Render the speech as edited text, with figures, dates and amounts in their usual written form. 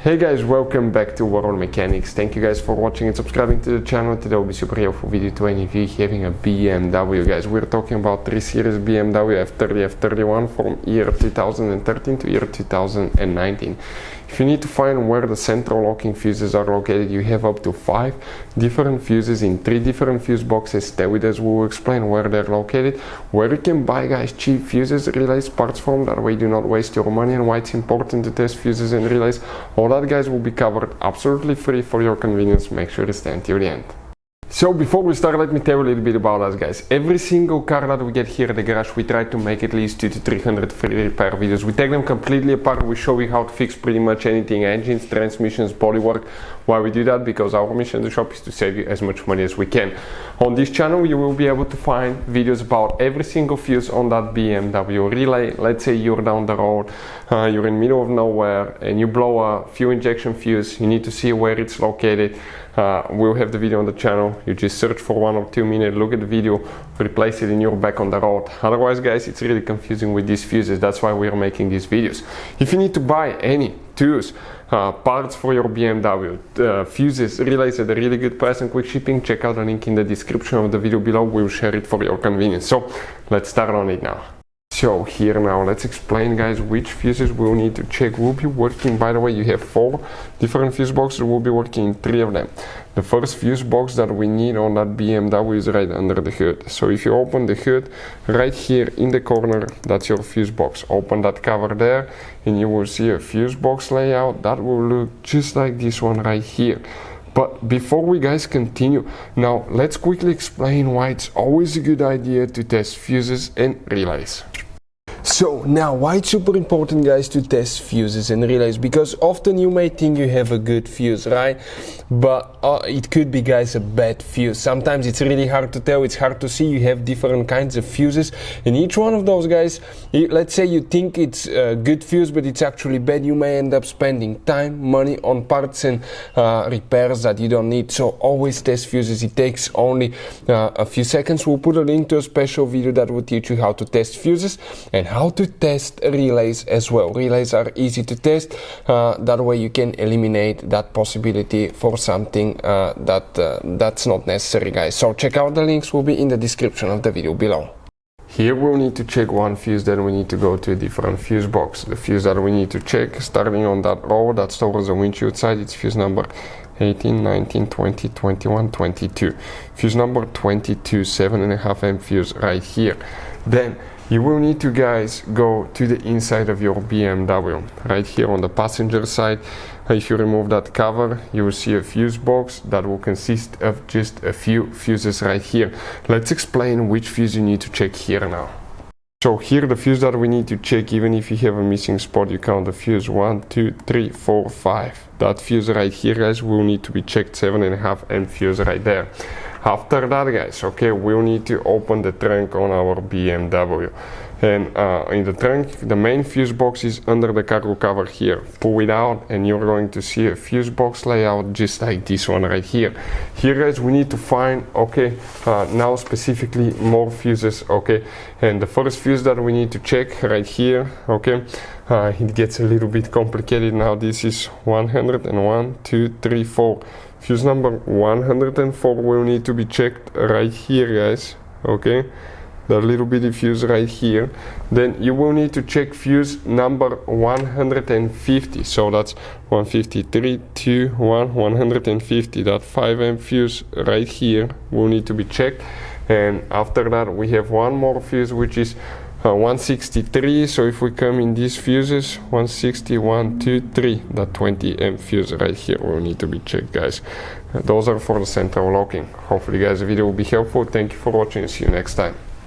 Hey guys, welcome back to World Mechanics. Thank you guys for watching and subscribing to the channel. Today will be super helpful video to any of you having a BMW. Guys, we're talking about 3 Series BMW F30 F31 from year 2013 to year 2019. If you need to find where the central locking fuses are located, you have up to 5 different fuses in 3 different fuse boxes. Stay with us, we will explain where they're located, where you can buy guys cheap fuses, relays, parts from, that way do not waste your money, and why it's important to test fuses and relays. All that guys will be covered absolutely free for your convenience. Make sure to stay until the end. So before we start, let me tell you a little bit about us guys. Every single car that we get here at the garage, we try to make at least 200 to 300 free repair videos. We take them completely apart, we show you how to fix pretty much anything, engines, transmissions, bodywork. Why we do that? Because our mission in the shop is to save you as much money as we can. On this channel you will be able to find videos about every single fuse on that BMW relay. Let's say you're down the road, you're in the middle of nowhere and you blow a fuel injection fuse, you need to see where it's located. We'll have the video on the channel. You just search for 1 or 2 minutes, look at the video, replace it, and you're back on the road. Otherwise guys, it's really confusing with these fuses. That's why we're making these videos. If you need to buy any tools, parts for your BMW, fuses, relays at a really good price and quick shipping, check out the link in the description of the video below. We'll share it for your convenience. So let's start on it now. So here now, let's explain guys which fuses we'll need to check. We'll be working, by the way, you have 4 different fuse boxes, we'll be working in 3 of them. The first fuse box that we need on that BMW is right under the hood. So if you open the hood, right here in the corner, that's your fuse box. Open that cover there and you will see a fuse box layout that will look just like this one right here. But before we guys continue, now let's quickly explain why it's always a good idea to test fuses and relays. So now, why it's super important guys to test fuses and relays? Because often you may think you have a good fuse, right? But it could be guys a bad fuse. Sometimes it's really hard to tell, it's hard to see. You have different kinds of fuses, and each one of those guys, let's say you think it's a good fuse but it's actually bad, you may end up spending time, money on parts and repairs that you don't need. So always test fuses. It takes only a few seconds. We'll put a link to a special video that will teach you how to test fuses and how to test relays as well. Relays are easy to test, that way you can eliminate that possibility for something that's not necessary guys. So check out the links, will be in the description of the video below. Here we'll need to check one fuse, then we need to go to a different fuse box. The fuse that we need to check, starting on that row that's towards the windshield side, it's fuse number 18, 19, 20, 21, 22. Fuse number 22, 7.5 amp fuse right here. Then you will need to guys go to the inside of your BMW. Right here on the passenger side, if you remove that cover, you will see a fuse box that will consist of just a few fuses right here. Let's explain which fuse you need to check here now. So here the fuse that we need to check, even if you have a missing spot, you count the fuse 1, 2, 3, 4, 5. That fuse right here guys will need to be checked, 7.5 amp fuse right there. After that guys, okay, we'll need to open the trunk on our BMW. And in the trunk, the main fuse box is under the cargo cover here. Pull it out and you're going to see a fuse box layout just like this one right here. Here guys, we need to find, okay, now specifically more fuses, okay. And the first fuse that we need to check right here, okay, it gets a little bit complicated now. This is 101, 2, 3, 4. Fuse number 104 will need to be checked right here guys, okay, the little bitty fuse right here. Then you will need to check fuse number 150, so that's 153, 2, 1, 150, that 5 amp fuse right here will need to be checked. And after that we have one more fuse which is 163, so if we come in these fuses, 160, 1, 2, 3, that 20 amp fuse right here will need to be checked guys. Those are for the central locking. Hopefully guys the video will be helpful. Thank you for watching and see you next time.